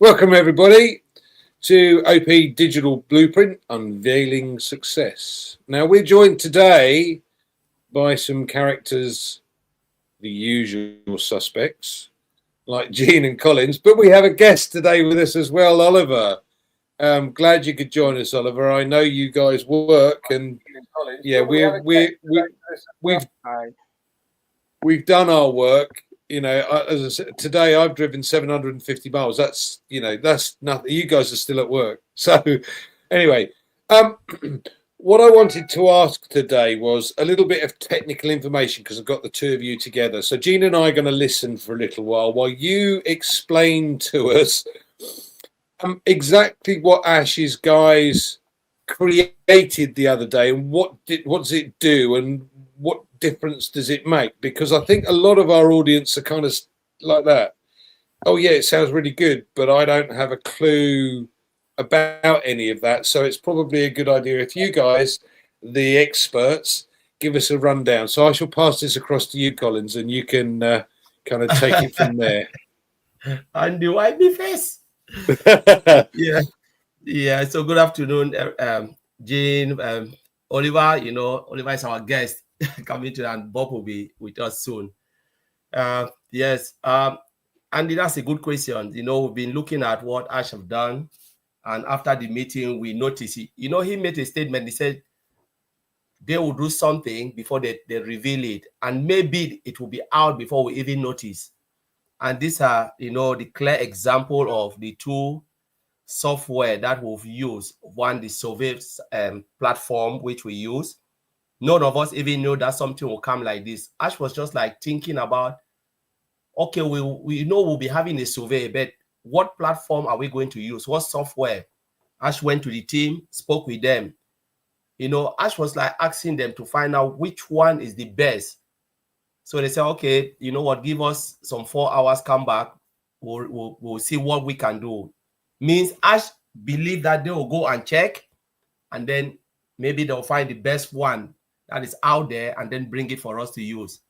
Welcome, everybody, to OP Digital Blueprint, Unveiling Success. Now, we're joined today by some characters, the usual suspects, like Gene and Collins, but we have a guest today with us as well, Oliver. Glad you could join us, Oliver. I know you guys work, and yeah, we've done our work. You know, as I said, today I've driven 750 miles. That's nothing. You guys are still at work. So anyway, what I wanted to ask today was a little bit of technical information because I've got the two of you together. So Gene and I are going to listen for a little while you explain to us exactly what Ash's guys created the other day and what does it do and what difference does it make? Because I think a lot of our audience are kind of like that. Oh yeah, it sounds really good, but I don't have a clue about any of that. So it's probably a good idea if you guys, the experts, give us a rundown. So I shall pass this across to you, Collins, and you can kind of take it from there. And the YB face. Yeah. So good afternoon, Jane, Oliver. Oliver is our guest coming to, and Bob will be with us soon. Yes. Andy, that's a good question. We've been looking at what Ash have done, and after the meeting, we noticed he made a statement. He said they will do something before they reveal it, and maybe it will be out before we even notice. And these are, the clear example of the two software that we've used. One, the survey platform, which we use. None of us even know that something will come like this. Ash was just like thinking about, okay, we know we'll be having a survey, but what platform are we going to use? What software? Ash went to the team, spoke with them. Ash was like asking them to find out which one is the best. So they said, okay, you know what, give us some 4 hours, come back. We'll see what we can do. Means Ash believe that they will go and check, and then maybe they'll find the best one that is out there and then bring it for us to use.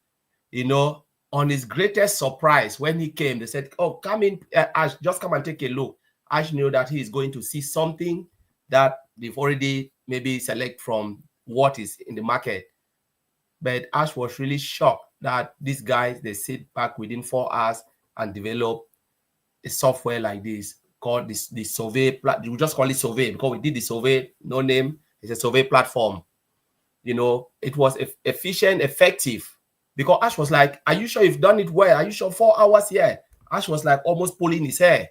On his greatest surprise, when he came, they said, oh, come in, Ash, just come and take a look. Ash knew that he is going to see something that they've already maybe select from what is in the market. But Ash was really shocked that these guys, they sit back within 4 hours and develop a software like this called the survey. We just call it survey because we did the survey, no name. It's a survey platform. It was efficient, effective. Because Ash was like, are you sure you've done it well? Are you sure 4 hours? Yeah. Ash was like almost pulling his hair.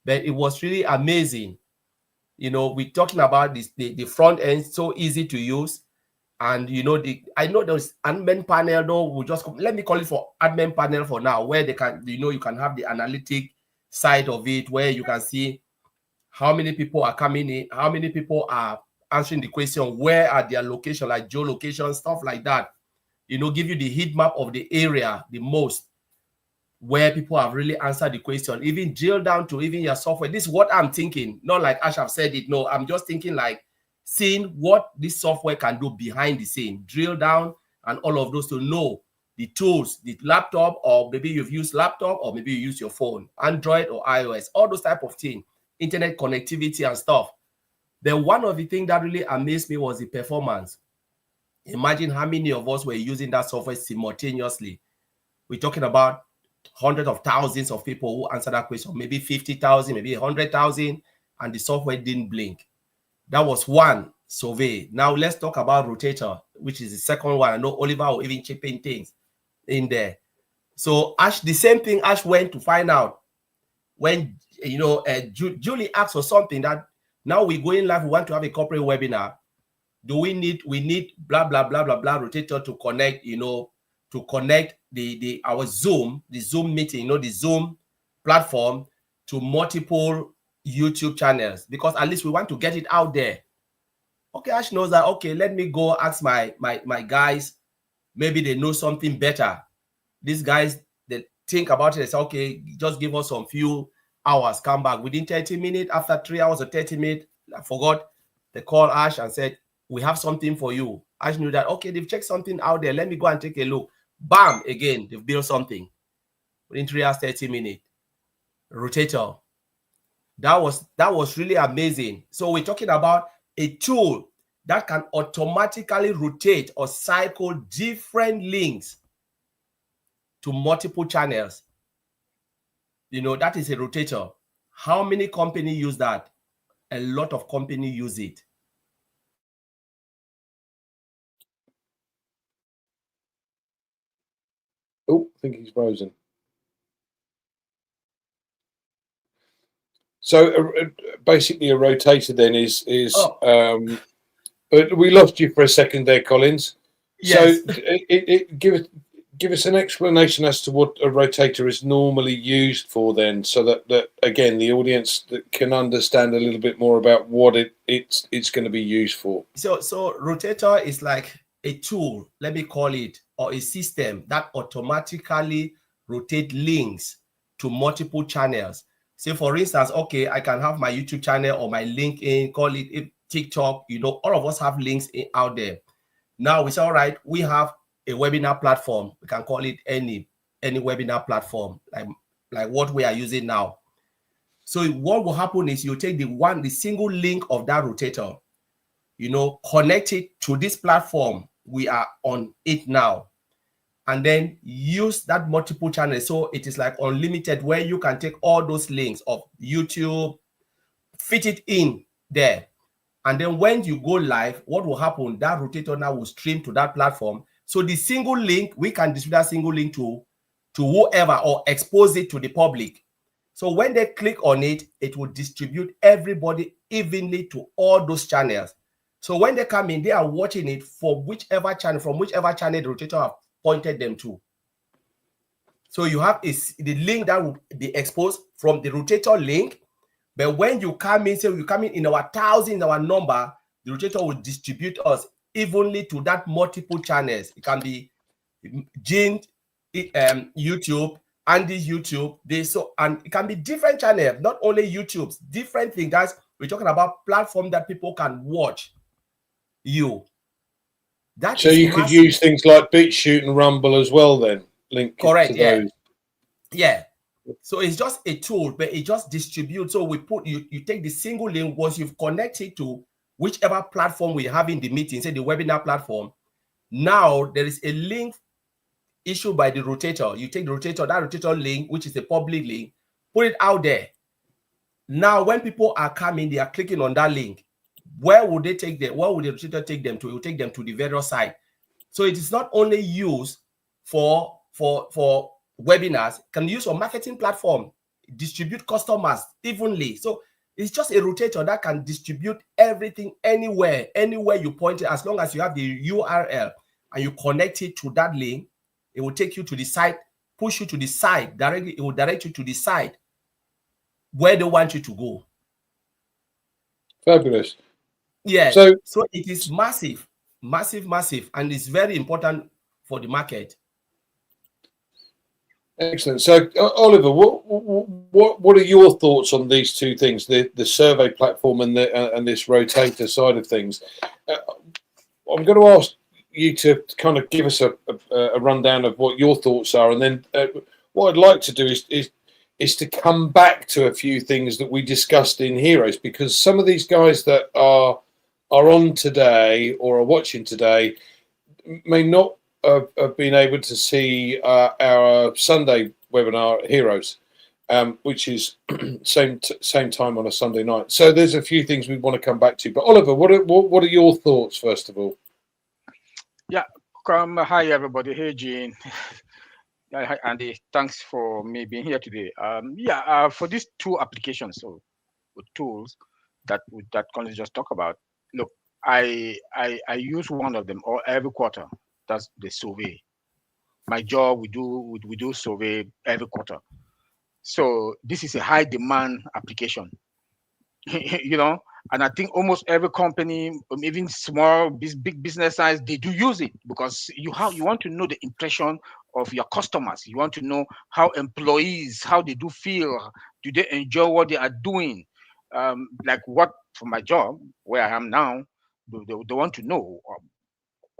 But it was really amazing. We're talking about this, the front end, so easy to use. And I know there's admin panel though. We'll just let me call it for admin panel for now, where they can, you can have the analytic side of it, where you can see how many people are coming in, how many people are answering the question, where are their location, like geolocation, stuff like that. Give you the heat map of the area, the most, where people have really answered the question, even drill down to even your software. This is what I'm thinking, not like Ash have said it. No, I'm just thinking like seeing what this software can do behind the scene, drill down and all of those to know the tools, the laptop, or maybe you've used laptop, or maybe you use your phone, Android or iOS, all those type of things, internet connectivity and stuff. Then one of the things that really amazed me was the performance. Imagine how many of us were using that software simultaneously. We're talking about hundreds of thousands of people who answered that question, maybe 50,000, maybe 100,000, and the software didn't blink. That was one survey. Now let's talk about rotator, which is the second one. I know Oliver will even chip in things in there. So Ash, the same thing Ash went to find out when, Julie asked for something that now we're going live, we want to have a corporate webinar. Do we need blah, blah, blah, blah, blah, rotator to connect, to connect our Zoom, the Zoom meeting, the Zoom platform to multiple YouTube channels, because at least we want to get it out there. Okay, Ash knows that. Okay, let me go ask my guys. Maybe they know something better. These guys, they think about it. They say, okay, just give us some few hours, come back within 30 minutes. After 3 hours or 30 minutes, I forgot. They called Ash and said, we have something for you. Ash knew that, okay, they've checked something out there. Let me go and take a look. Bam, again, they've built something within 3 hours, 30 minutes. Rotator. That was really amazing. So we're talking about a tool that can automatically rotate or cycle different links to multiple channels. You know, that is a rotator. How many companies use that? A lot of companies use it. Oh, I think he's frozen. So basically, a rotator then is but we lost you for a second there, Collins. So Yes. give us an explanation as to what a rotator is normally used for, then, so that again the audience that can understand a little bit more about what it's going to be used for. So rotator is like a tool, let me call it, or a system that automatically rotate links to multiple channels. Say for instance, okay, I can have my YouTube channel or my LinkedIn, call it TikTok. You know, all of us have links out there. Now we say, all right, we have a webinar platform. We can call it any webinar platform, like what we are using now. So what will happen is you take the single link of that rotator, you know, connect it to this platform we are on it now, and then use that multiple channels. So it is like unlimited, where you can take all those links of YouTube, fit it in there. And then when you go live, what will happen? That rotator now will stream to that platform. So the single link, we can distribute that single link to whoever or expose it to the public. So when they click on it, it will distribute everybody evenly to all those channels. So when they come in, they are watching it for whichever channel, from whichever channel the rotator have pointed them to. So you have the link that will be exposed from the rotator link. But when you come in, say you come in our 1,000, our number, the rotator will distribute us evenly to that multiple channels. It can be Gene, YouTube, Andy's YouTube. And it can be different channels, not only YouTube's, different things. Guys, we're talking about platform that people can watch you. That So is you could massive. use things like BitChute and Rumble as well, then link it Correct. to those. Yeah. So it's just a tool, but it just distributes. So we put you take the single link. Once you've connected to whichever platform we have in the meeting, say the webinar platform, now there is a link issued by the rotator. You take the rotator, that rotator link, which is a public link, put it out there. Now, when people are coming, they are clicking on that link. Where would they take them? Where would the rotator take them to? It will take them to the various site. So it is not only used for webinars, can use for marketing platform, distribute customers evenly. So it's just a rotator that can distribute everything anywhere you point it, as long as you have the URL and you connect it to that link. It will take you to the site, push you to the site directly. It will direct you to the site where they want you to go. Fabulous. Yeah. So it is massive, and it's very important for the market. Excellent. So, Oliver, what are your thoughts on these two things, the survey platform and this rotator side of things? I'm going to ask you to kind of give us a rundown of what your thoughts are, and then what I'd like to do is to come back to a few things that we discussed in Heroes, because some of these guys that are on today or are watching today may not have been able to see our Sunday webinar Heroes, which is same time on a Sunday night. So there's a few things we want to come back to. But Oliver, what are your thoughts first of all? Yeah, hi everybody. Hey Gene. Hi Andy. Thanks for me being here today. For these two applications, so tools that Collins just talked about. Look, I use one of them or every quarter. That's the survey. My job, we do survey every quarter. So this is a high demand application. You know, and I think almost every company, even small big business size, they do use it, because you want to know the impression of your customers. You want to know how employees, how they do feel. Do they enjoy what they are doing? Like what, for my job where I am now, they want to know,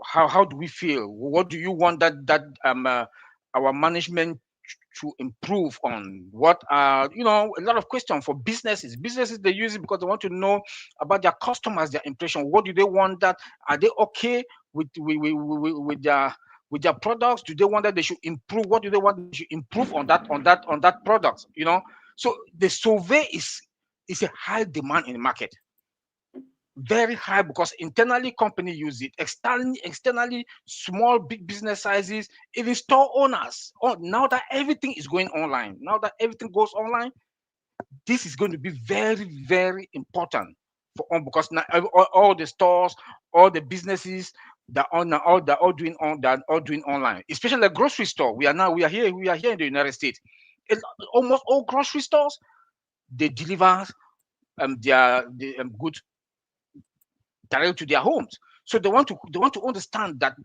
how do we feel? What do you want that our management to improve on what are, you know, a lot of questions for businesses. Businesses, they use it because they want to know about their customers, their impression. What do they want? That are they okay with their products? Do they want that they should improve? What do they want they should improve on that product? You know, so the survey is a high demand in the market, very high, because internally company use it, externally small big business sizes, even store owners. Oh, now that everything is going online, now that everything goes online, this is going to be very, very important for because now all the stores, all the businesses that are now all doing online, especially the grocery store. We are here in the United States. Almost all grocery stores, they deliver goods direct to their homes. So they want to understand that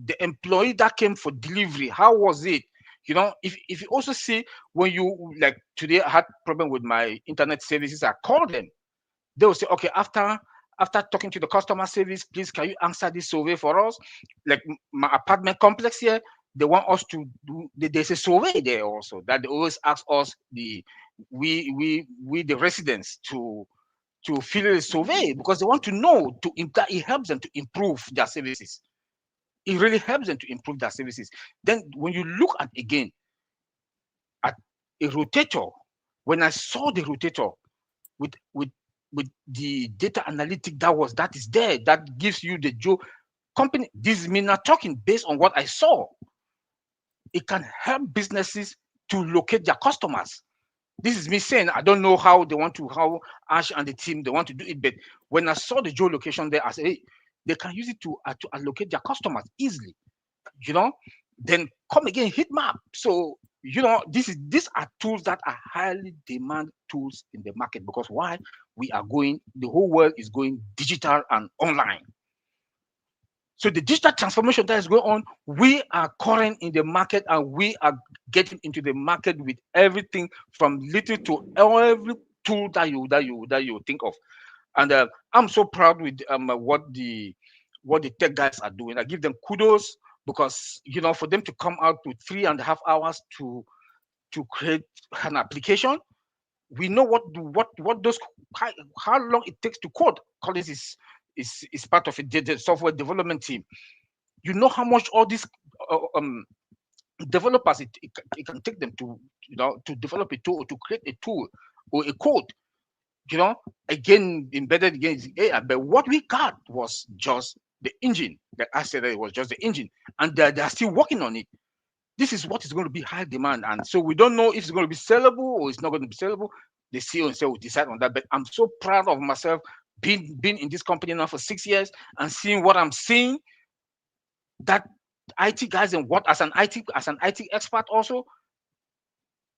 the employee that came for delivery, how was it? You know, if you also see, when you, like today I had problem with my internet services, I called them. They will say, okay, after talking to the customer service, please can you answer this survey for us? Like my apartment complex here, they want us to do. There's a survey there also that they always ask us, the residents, to fill a survey, because they want to know, that it helps them to improve their services. It really helps them to improve their services. Then when you look at again at a rotator, when I saw the rotator with the data analytic that is there, that gives you the company. This is me not talking based on what I saw. It can help businesses to locate their customers. This is me saying, I don't know how Ash and the team, they want to do it, but when I saw the geolocation there, I said, hey, they can use it to allocate their customers easily. You know, then come again, heat map. So, you know, these are tools that are highly demand tools in the market, because why? The whole world is going digital and online. So the digital transformation that is going on, we are current in the market, and we are getting into the market with everything from little to every tool that you think of. And I'm so proud with what the tech guys are doing. I give them kudos, because, you know, for them to come out with 3.5 hours to create an application. We know what those how long it takes to code. Collins is part of the software development team. You know how much all these developers, it can take them to, you know, to develop a tool, or to create a tool or a code. You know, again, embedded again is AI, but what we got was just the engine. That I said, that it was just the engine, and they're still working on it. This is what is going to be high demand, and so we don't know if it's going to be sellable or it's not going to be sellable. The CEO and will decide on that. But I'm so proud of myself, being in this company now for 6 years, and seeing what I'm seeing. That IT guys, and what, as an IT expert also,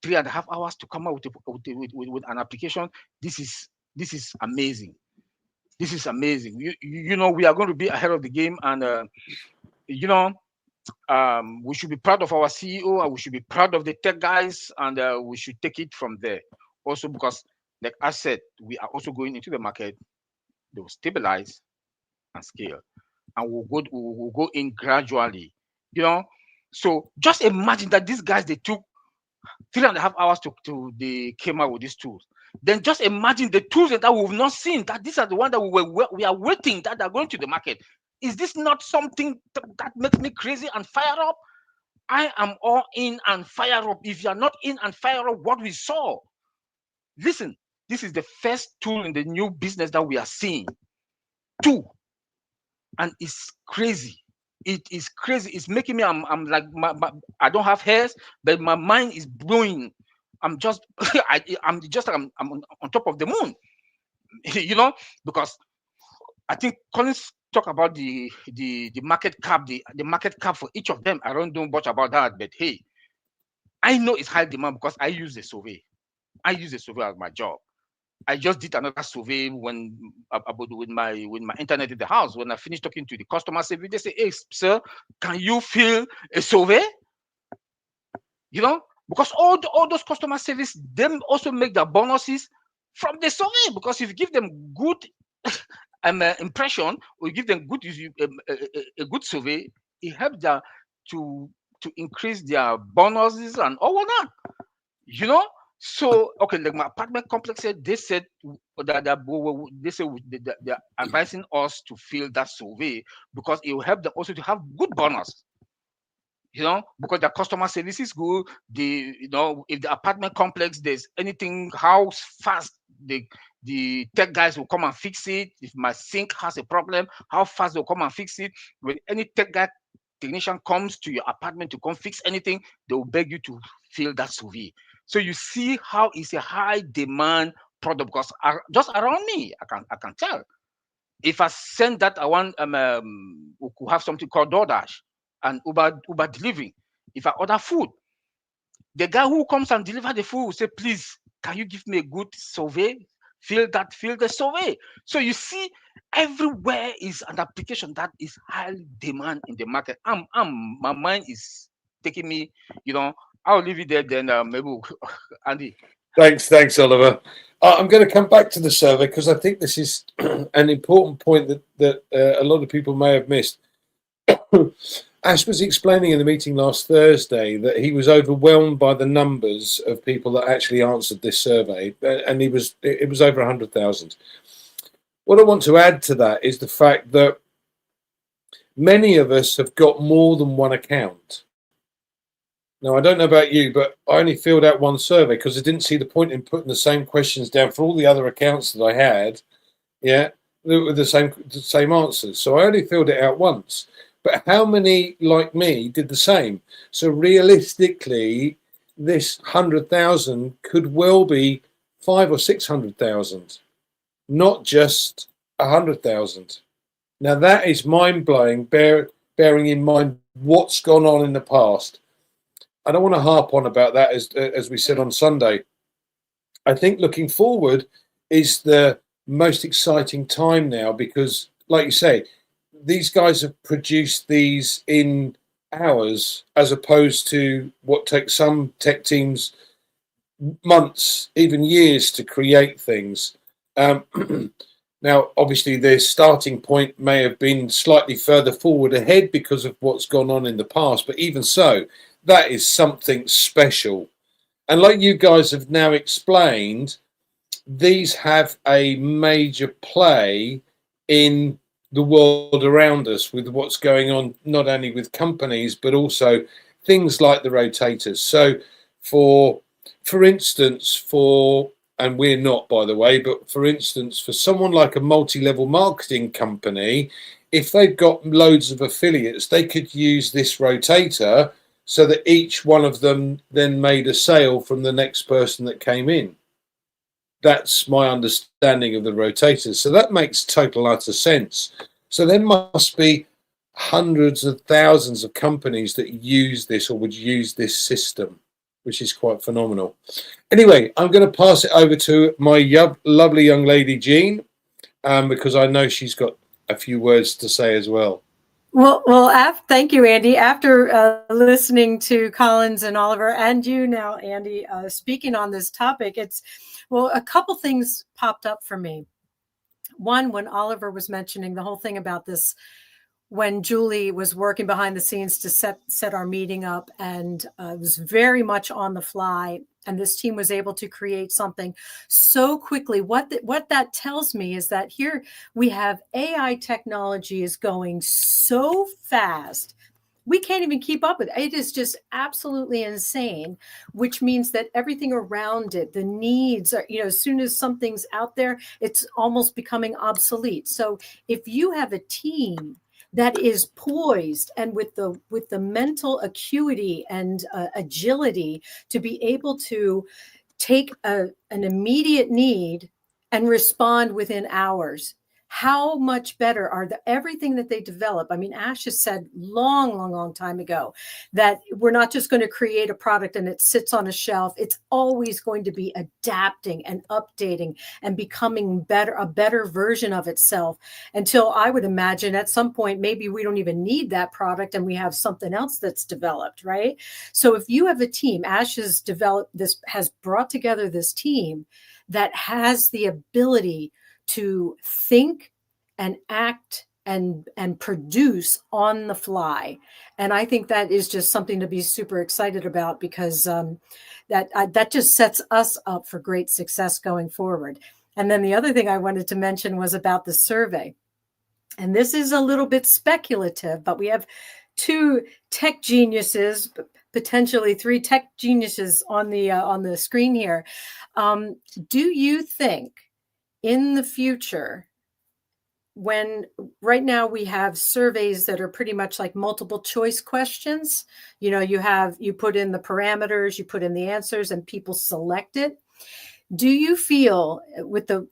3.5 hours to come out with an application. This is amazing. This is amazing. You know, we are going to be ahead of the game, and you know, we should be proud of our CEO, and we should be proud of the tech guys, and we should take it from there. Also, because, like I said, we are also going into the market. They will stabilize and scale, and we'll go in gradually. You know, so just imagine that these guys, they took 3.5 hours to they came out with these tools. Then just imagine the tools that we've not seen. That these are the ones that we are waiting, that are going to the market. Is this not something that makes me crazy and fire up? I am all in and fire up. If you are not in and fire up what we saw, listen, this is the first tool in the new business that we are seeing. Two, and it's crazy. It is crazy. It's making me. I'm like I don't have hairs, but my mind is blowing. I'm just I'm on top of the moon, you know, because I think Collins talk about the market cap, the market cap for each of them. I don't know much about that, but hey, I know it's high demand because I use the survey. I use the survey as my job. I just did another survey with my internet in the house. When I finished talking to the customer service, they say, "Hey, sir, can you fill a survey?" You know, because all those customer service, them also make their bonuses from the survey. Because if you give them good impression, or you give them good a good survey, it helps them to to increase their bonuses and all that. You know, so okay, like my apartment complex said, they said they're advising us to fill that survey because it will help them also to have good bonus. You know, because the customer service is good. If the apartment complex there's anything, how fast the tech guys will come and fix it. If my sink has a problem, how fast they'll come and fix it. When any technician comes to your apartment to come fix anything, they will beg you to fill that survey. So you see how it's a high demand product because just around me, I can tell. If I send that, I want we could have something called DoorDash and Uber delivery. If I order food, the guy who comes and deliver the food will say, please, can you give me a good survey? Fill the survey. So you see, everywhere is an application that is high demand in the market. My mind is taking me, I'll leave it there then. Maybe Andy. Thanks, Oliver. I'm going to come back to the survey because I think this is an important point that a lot of people may have missed. Ash was explaining in the meeting last Thursday that he was overwhelmed by the numbers of people that actually answered this survey, and it was over 100,000. What I want to add to that is the fact that many of us have got more than one account. Now, I don't know about you, but I only filled out one survey because I didn't see the point in putting the same questions down for all the other accounts that I had. Yeah, with the same answers. So I only filled it out once. But how many, like me, did the same? So realistically, this 100,000 could well be 500,000 or 600,000, not just 100,000. Now that is mind-blowing, bearing in mind what's gone on in the past. I don't want to harp on about that as we said on Sunday. I think looking forward is the most exciting time now because, like you say, these guys have produced these in hours as opposed to what takes some tech teams months, even years to create things. Now, obviously, their starting point may have been slightly further forward ahead because of what's gone on in the past, but even so, that is something special. And like you guys have now explained, these have a major play in the world around us with what's going on, not only with companies, but also things like the rotators. So for instance, and we're not, by the way, but for instance, for someone like a multi-level marketing company, if they've got loads of affiliates, they could use this rotator so that each one of them then made a sale from the next person that came in. That's my understanding of the rotators. So that makes total utter sense. So there must be hundreds of thousands of companies that use this or would use this system, which is quite phenomenal. Anyway, I'm going to pass it over to my lovely young lady, Jean, because I know she's got a few words to say as well. Well, thank you, Andy. After listening to Collins and Oliver and you now, Andy, speaking on this topic, a couple things popped up for me. One, when Oliver was mentioning the whole thing about this, when Julie was working behind the scenes to set our meeting up, and it was very much on the fly, and this team was able to create something so quickly. What that tells me is that here we have AI technology is going so fast, we can't even keep up with it. It is just absolutely insane, which means that everything around it, the needs are, as soon as something's out there, it's almost becoming obsolete. So if you have a team that is poised and with the mental acuity and agility to be able to take an immediate need and respond within hours, how much better are everything that they develop? I mean, Ash has said long time ago that we're not just going to create a product and it sits on a shelf. It's always going to be adapting and updating and becoming a better version of itself, until I would imagine at some point, maybe we don't even need that product and we have something else that's developed, right? So if you have a team, Ash has brought together this team that has the ability to think and act and produce on the fly. And I think that is just something to be super excited about, because that just sets us up for great success going forward. And then the other thing I wanted to mention was about the survey. And this is a little bit speculative, but we have 2 tech geniuses, potentially 3 tech geniuses on the screen here. Do you think in the future, when right now we have surveys that are pretty much like multiple choice questions, you know, you put in the parameters, you put in the answers, and people select it. Do you feel with the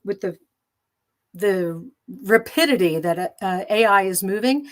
rapidity that AI is moving,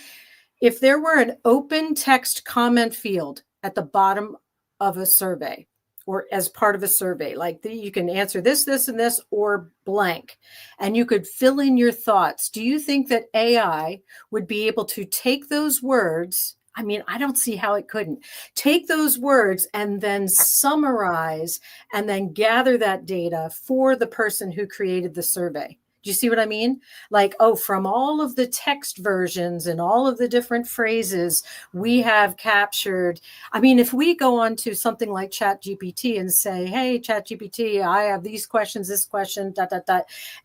if there were an open text comment field at the bottom of a survey, or as part of a survey, like you can answer this, this, and this, or blank, and you could fill in your thoughts, do you think that AI would be able to take those words? I mean, I don't see how it couldn't take those words and then summarize and then gather that data for the person who created the survey. Do you see what I mean? Like, oh, from all of the text versions and all of the different phrases we have captured. I mean, if we go on to something like ChatGPT and say, hey, ChatGPT, I have these questions, this question, ...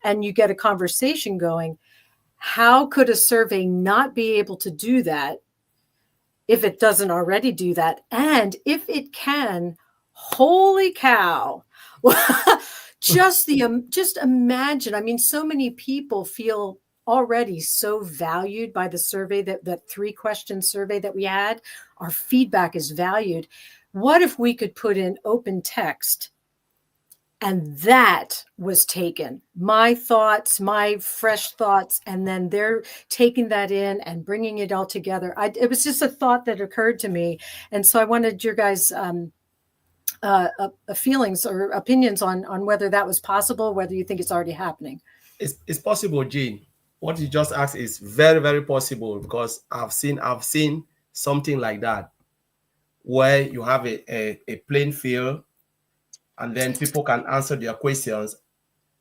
and you get a conversation going, how could a survey not be able to do that if it doesn't already do that? And if it can, holy cow. Just imagine. I mean, so many people feel already so valued by the survey, that 3-question survey that we had. Our feedback is valued. What if we could put in open text and that was taken? My thoughts, my fresh thoughts, and then they're taking that in and bringing it all together. It was just a thought that occurred to me. And so I wanted your guys' feelings or opinions on whether that was possible, whether you think it's already happening. It's possible, Jean. What you just asked is very, very possible, because I've seen something like that, where you have a plain field, and then people can answer their questions.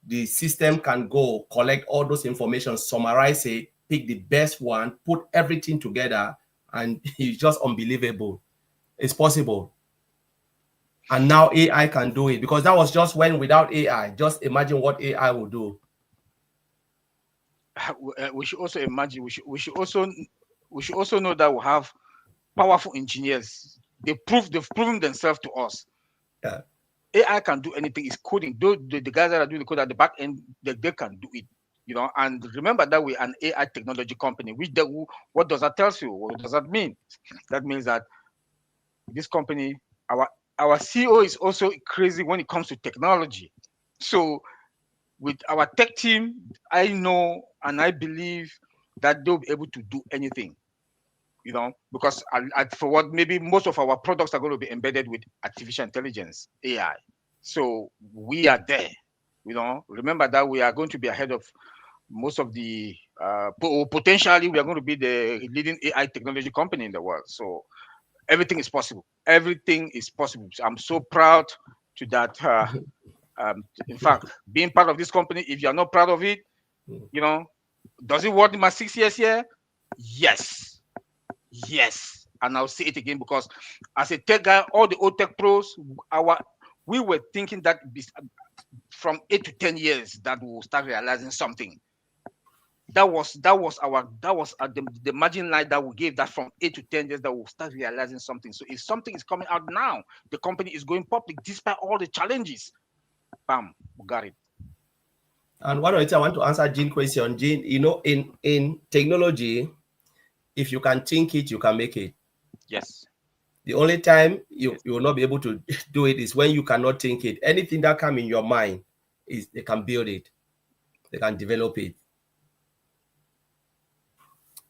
The system can go collect all those information, summarize it, pick the best one, put everything together, and it's just unbelievable. It's possible. And now AI can do it, because that was just when without AI. Just imagine what AI will do. We should also imagine. We should also know that we have powerful engineers. They've proven themselves to us. Yeah. AI can do anything. It's coding. The guys that are doing the code at the back end, they can do it. You know. And remember that we're an AI technology company. What does that tell you? What does that mean? That means that this company, our CEO is also crazy when it comes to technology. So with our tech team, I know and I believe that they'll be able to do anything, you know, because for what maybe most of our products are going to be embedded with artificial intelligence, AI. So we are there, you know. Remember that we are going to be ahead of most of the, potentially we are going to be the leading AI technology company in the world. So everything is possible. Everything is possible. So I'm so proud to that. In fact, being part of this company, if you're not proud of it, you know, does it work in my 6 years here? Yes. Yes. And I'll say it again, because as a tech guy, all the old tech pros, we were thinking that from 8 to 10 years that we'll start realizing something. That was the margin line that we gave, that from 8 to 10 years that we'll start realizing something. So if something is coming out now, the company is going public despite all the challenges. Bam, we got it. And one of the I want to answer Jean's question. Jean, you know, in technology, if you can think it, you can make it. Yes. The only time you will not be able to do it is when you cannot think it. Anything that comes in your mind, they can build it. They can develop it.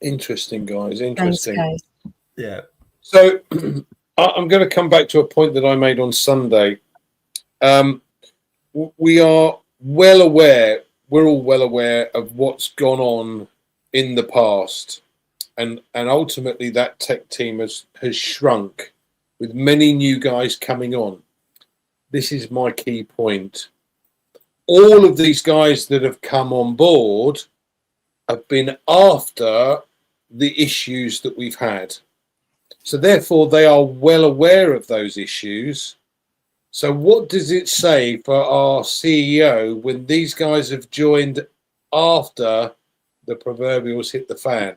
Interesting, guys. Interesting. Thanks, guys. Yeah. So I'm going to come back to a point that I made on Sunday. We are well aware, we're all well aware of what's gone on in the past. And ultimately that tech team has shrunk with many new guys coming on. This is my key point. All of these guys that have come on board have been after the issues that we've had. So therefore, they are well aware of those issues. So what does it say for our CEO when these guys have joined after the proverbials hit the fan?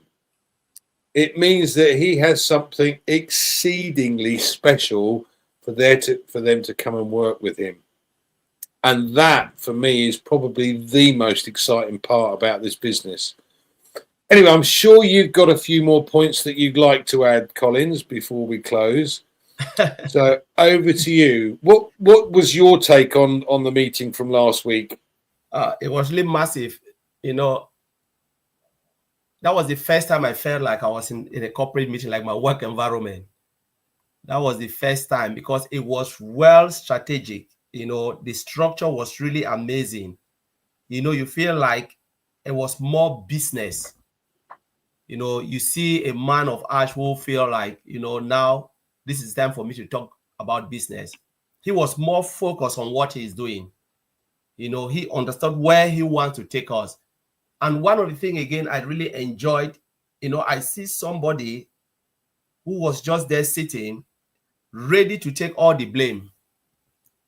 It means that he has something exceedingly special for them to come and work with him. And that, for me, is probably the most exciting part about this business. Anyway, I'm sure you've got a few more points that you'd like to add, Collins, before we close. So over to you. What was your take on the meeting from last week? It was really massive. You know, that was the first time I felt like I was in a corporate meeting, like my work environment. That was the first time because it was well strategic. You know, the structure was really amazing. You know, you feel like it was more business. You know, you see a man of ash who feel like, you know, now this is time for me to talk about business. He was more focused on what he's doing. You know, he understood where he wants to take us. And one of the things, again, I really enjoyed, you know, I see somebody who was just there sitting, ready to take all the blame.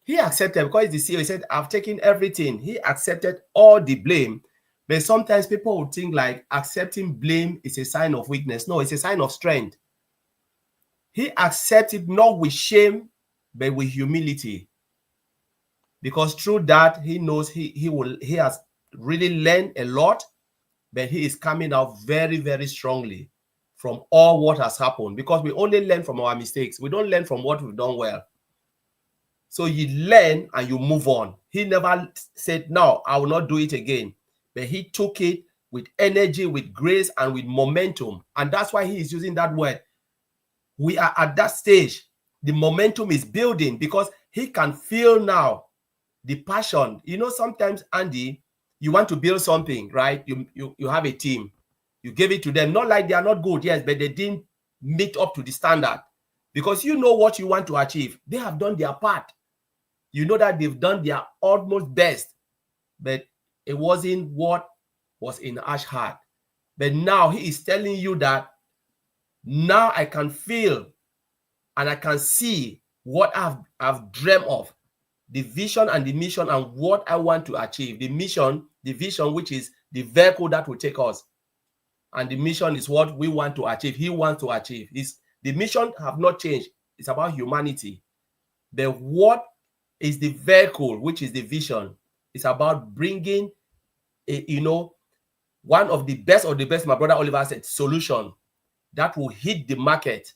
He accepted because the CEO. He said, I've taken everything. He accepted all the blame. But sometimes people would think like accepting blame is a sign of weakness. No, it's a sign of strength. He accepted not with shame, but with humility. Because through that, he knows he has really learned a lot, but he is coming out very, very strongly from all what has happened. Because we only learn from our mistakes. We don't learn from what we've done well. So you learn and you move on. He never said, no, I will not do it again. But he took it with energy, with grace, and with momentum. And that's why he is using that word. We are at that stage. The momentum is building because he can feel now the passion. You know, sometimes, Andy, you want to build something, right? You have a team. You give it to them. Not like they are not good, yes, but they didn't meet up to the standard. Because you know what you want to achieve. They have done their part. You know that they've done their utmost best, but it wasn't what was in Ash's heart. But now he is telling you that now I can feel and I can see what I've dreamt of, the vision and the mission and what I want to achieve. The mission, the vision, which is the vehicle that will take us. And the mission is what we want to achieve. He wants to achieve. The mission have not changed. It's about humanity. But what is the vehicle, which is the vision? It's about bringing, one of the best, my brother Oliver said, solution that will hit the market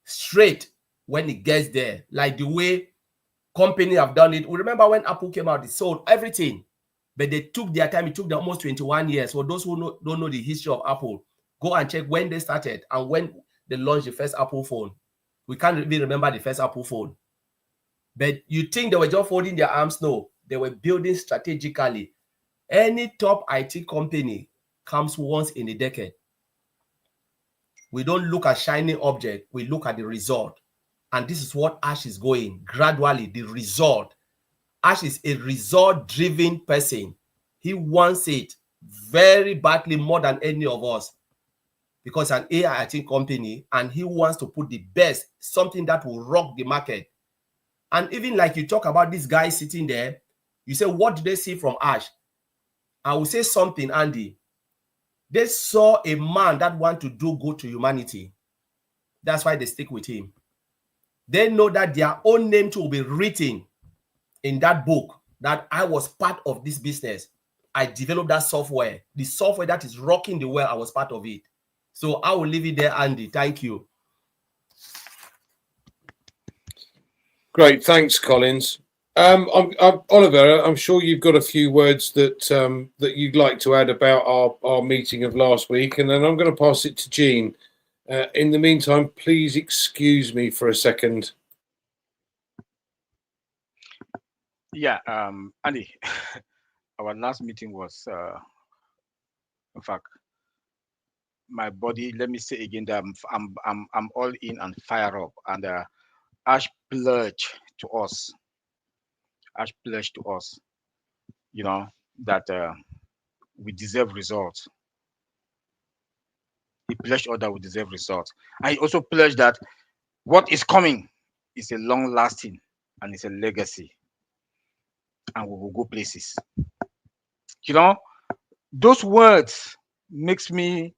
straight when it gets there. Like the way companies have done it. We remember when Apple came out, they sold everything, but they took their time. It took them almost 21 years. For those who don't know the history of Apple, go and check when they started and when they launched the first Apple phone. We can't even remember the first Apple phone. But you think they were just folding their arms? No, they were building strategically. Any top IT company comes once in a decade. We don't look at shiny object, we look at the result. And this is what Ash is going gradually, the result. Ash is a result-driven person. He wants it very badly more than any of us because an AI IT company, and he wants to put the best, something that will rock the market. And even like you talk about this guy sitting there, you say, what do they see from Ash? I will say something, Andy. They saw a man that want to do good to humanity. That's why they stick with him. They know that their own name too will be written in that book, that I was part of this business. I developed that software. The software that is rocking the world, I was part of it. So I will leave it there, Andy. Thank you. Great, thanks, Collins. Oliver, I'm sure you've got a few words that you'd like to add about our meeting of last week, and then I'm going to pass it to Jean. In the meantime, please excuse me for a second. Yeah, Andy, our last meeting was, in fact, my body. Let me say again that I'm all in and fire up, and Ash pledged to us. Ash pledged to us, that we deserve results. He pledged all that we deserve results. And he also pledged that what is coming is a long lasting and it's a legacy. And we will go places. You know, those words makes me,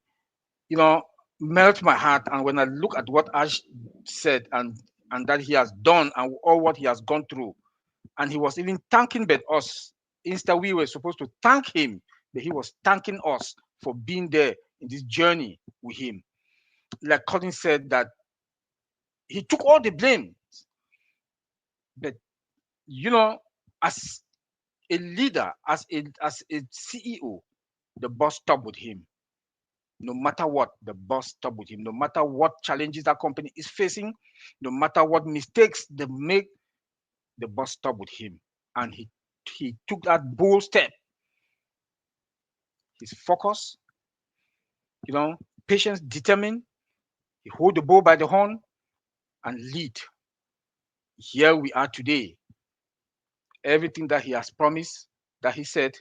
melt my heart. And when I look at what Ash said and that he has done and all what he has gone through, and he was even thanking us. Instead, we were supposed to thank him, but he was thanking us for being there in this journey with him. Like Colin said, that he took all the blame. But as a leader, as a CEO, the boss stopped with him. No matter what, the boss stopped with him. No matter what challenges that company is facing, no matter what mistakes they make, the boss stopped with him. And he took that bold step. His focus, patience, determined. He hold the bull by the horn and lead. Here we are today. Everything that he has promised, that he said,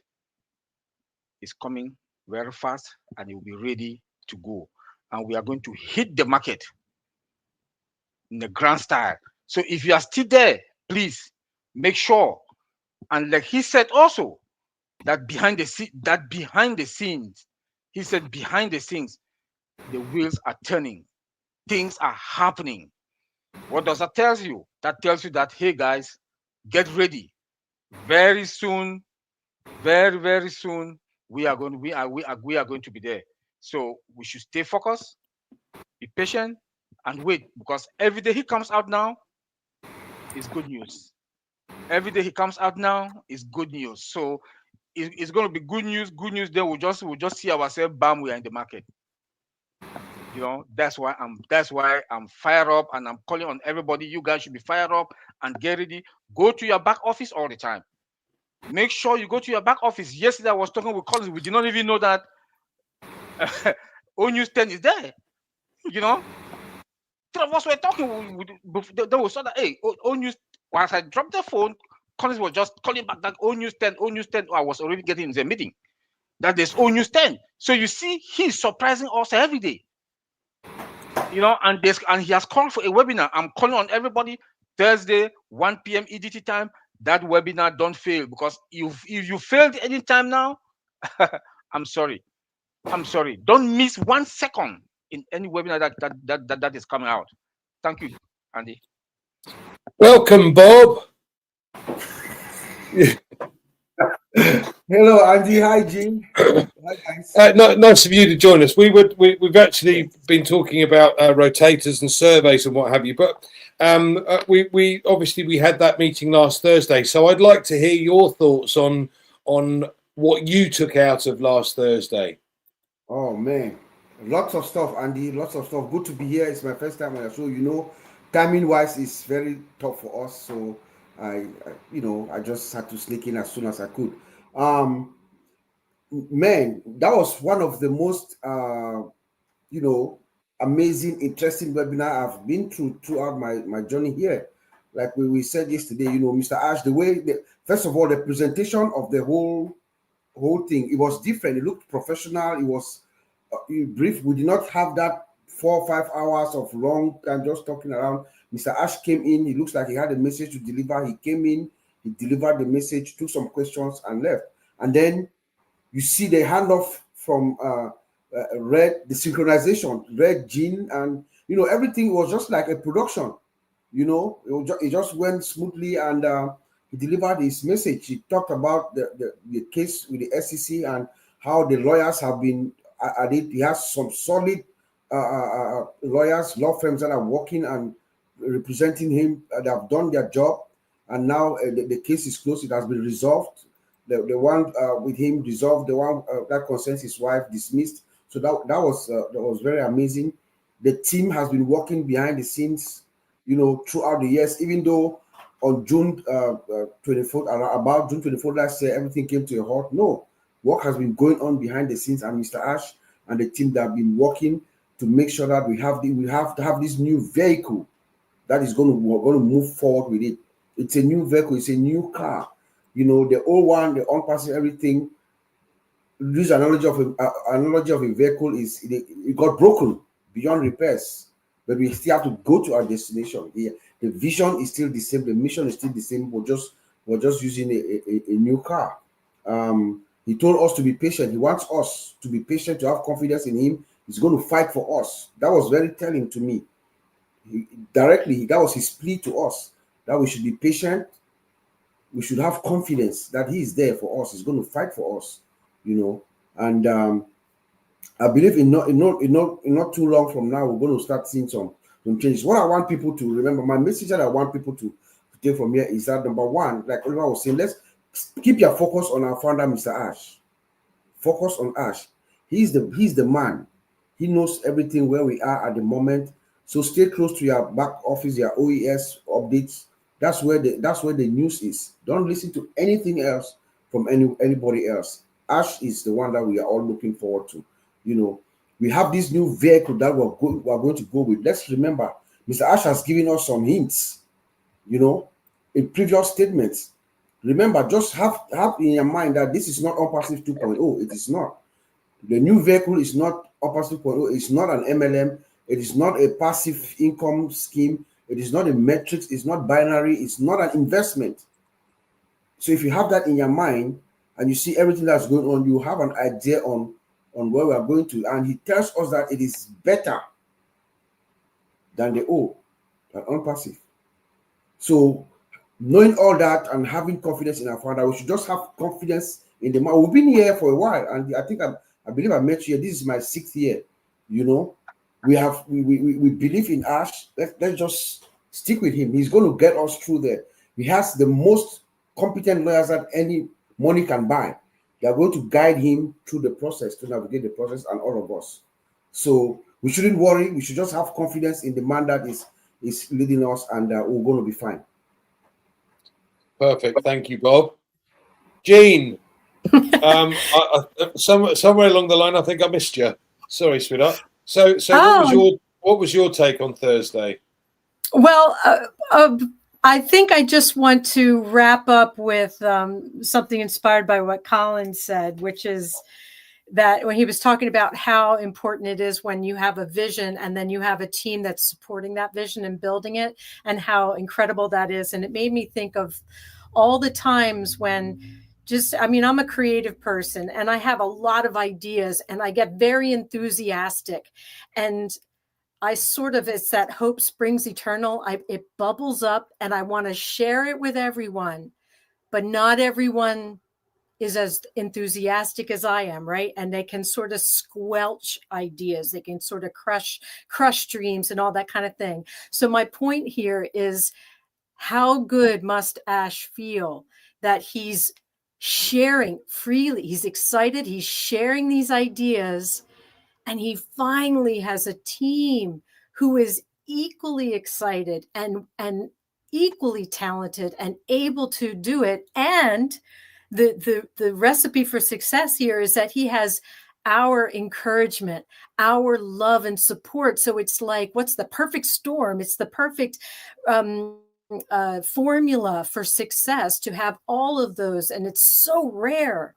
is coming very fast, and he will be ready to go. And we are going to hit the market in the grand style. So if you are still there, please make sure. And like he said also, that behind the scenes, he said behind the scenes, the wheels are turning, things are happening. What does that tell you? That tells you that, hey guys, get ready. Very soon, very, very soon, we are going to be there. So we should stay focused, be patient, and wait, because every day he comes out now is good news. Every day he comes out now is good news. So it's going to be good news. Then we'll just see ourselves, bam, we are in the market. That's why I'm fired up, and I'm calling on everybody. You guys should be fired up and get ready. Go to your back office all the time. Make sure you go to your back office. Yesterday I was talking with colleagues. We did not even know that ONU 10 is there. Three of us were talking. They were saw that, hey, ONU. Once I dropped the phone, Collins was just calling back that ONU 10. I was already getting in the meeting that there's ONU 10. So you see, he's surprising us every day. And he has called for a webinar. I'm calling on everybody. Thursday, 1 p.m. EDT time. That webinar don't fail, because if you failed any time now, I'm sorry. Don't miss 1 second in any webinar that is coming out. Thank you, Andy. Welcome, Bob. Hello, Andy. Hi, Gene. Hi, guys. Nice of you to join us. We've actually been talking about rotators and surveys and what have you, but we obviously had that meeting last Thursday. So I'd like to hear your thoughts on what you took out of last Thursday. Oh man, lots of stuff, Andy. Lots of stuff. Good to be here. It's my first time on the show. Timing wise, it's very tough for us. So I just had to sneak in as soon as I could. Man, that was one of the most amazing, interesting webinar I've been throughout my journey here. Like we said yesterday, Mr. Ash, first of all, the presentation of the whole thing, it was different. It looked professional. It was brief. We did not have that 4 or 5 hours of long time just talking around. Mr. Ash came in. He looks like he had a message to deliver. He came in, he delivered the message, took some questions and left. And then you see the handoff from Red, the synchronization, Red, Gene, and everything was just like a production. It just went smoothly, and he delivered his message. He talked about the case with the SEC and how the lawyers have been at it. He has some solid lawyers, law firms that are working and representing him. They have done their job, and now the case is closed. It has been resolved. The one with him resolved. The one that concerns his wife dismissed. So that was very amazing. The team has been working behind the scenes, throughout the years. Even though on June 24th, about June 24th last year, everything came to a halt. No, work has been going on behind the scenes, and Mr. Ash and the team that have been working to make sure that we have to have this new vehicle that is going to move forward with it. It's a new vehicle. It's a new car. The old one, the unpassing, everything. use analogy of a vehicle is it got broken beyond repairs, but we still have to go to our destination. The vision is still the same, the mission is still the same. We're just using a new car. He told us to be patient. He wants us to be patient, to have confidence in him. He's going to fight for us. That was very telling to me. That was his plea to us, that we should be patient. We should have confidence that he is there for us. He's going to fight for us, And I believe in not too long from now, we're going to start seeing some changes. What I want people to remember, my message that I want people to take from here is that, number one, like Oliver was saying, let's keep your focus on our founder, Mr. Ash. Focus on Ash. He's the man. He knows everything where we are at the moment. So stay close to your back office, your OES updates. That's where the news is. Don't listen to anything else from anybody else. Ash is the one that we are all looking forward to. We have this new vehicle that we're going to go with. Let's remember, Mr. Ash has given us some hints, in previous statements. Remember, just have in your mind that this is not ONPASSIVE 2.0. It is not. The new vehicle is not ONPASSIVE 2.0. It's not an MLM. It is not a passive income scheme. It is not a metrics. It's not binary. It's not an investment. So if you have that in your mind and you see everything that's going on, you have an idea on where we are going to. And he tells us that it is better than the O, than ONPASSIVE. So knowing all that and having confidence in our founder, we should just have confidence in the man. We've been here for a while, and I believe I met you here. This is my 6th year. We believe in Ash. Let's just stick with him. He's going to get us through there. He has the most competent lawyers that any money can buy. They are going to guide him through the process, to navigate the process, and all of us. So we shouldn't worry. We should just have confidence in the man that is leading us, and we're going to be fine. Perfect. Thank you, Bob. Gene, somewhere along the line, I think I missed you. Sorry, sweetheart. So what was your take on Thursday? Well, I think I just want to wrap up with something inspired by what Colin said, which is that when he was talking about how important it is when you have a vision and then you have a team that's supporting that vision and building it, and how incredible that is. And it made me think of all the times when I'm a creative person and I have a lot of ideas and I get very enthusiastic, and it's that hope springs eternal. It bubbles up and I want to share it with everyone, but not everyone is as enthusiastic as I am, right? And they can sort of squelch ideas. They can sort of crush dreams and all that kind of thing. So my point here is, how good must Ash feel that he's sharing freely? He's excited. He's sharing these ideas. And he finally has a team who is equally excited and equally talented and able to do it. And the recipe for success here is that he has our encouragement, our love and support. So it's like, what's the perfect storm? It's the perfect formula for success, to have all of those. And it's so rare.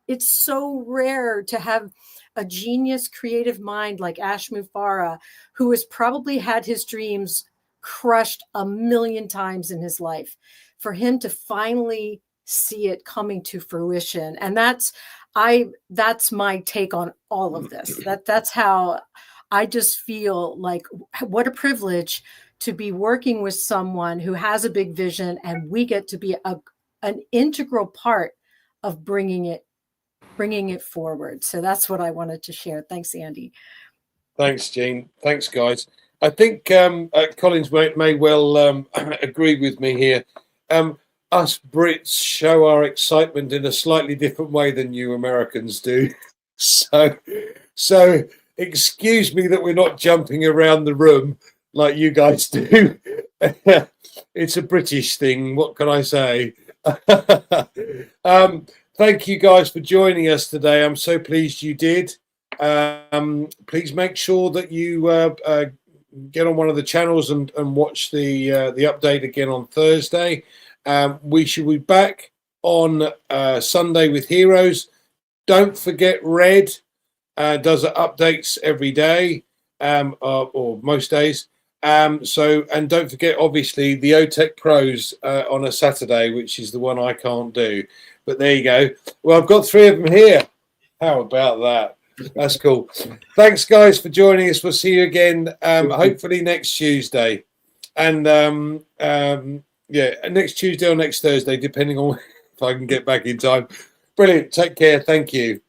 It's so rare to have a genius creative mind like Ash Mufareh, who has probably had his dreams crushed 1,000,000 times in his life, for him to finally see it coming to fruition. And that's my take on all of this. That's how I just feel like, what a privilege to be working with someone who has a big vision, and we get to be an integral part of bringing it forward. So that's what I wanted to share. Thanks, Andy. Thanks, Jean. Thanks, guys. I think Collins may well agree with me here. Us Brits show our excitement in a slightly different way than you Americans do. So excuse me that we're not jumping around the room like you guys do. It's a British thing. What can I say? Thank you guys for joining us today. I'm so pleased you did. Please make sure that you get on one of the channels and watch the update again on Thursday. We should be back on Sunday with Heroes. Don't forget Red does updates every day, or most days. And don't forget, obviously, the OTEC Pros on a Saturday, which is the one I can't do. But there you go. Well, I've got 3 of them here. How about that? That's cool. Thanks, guys, for joining us. We'll see you again, hopefully next Tuesday. And next Tuesday or next Thursday, depending on if I can get back in time. Brilliant. Take care. Thank you.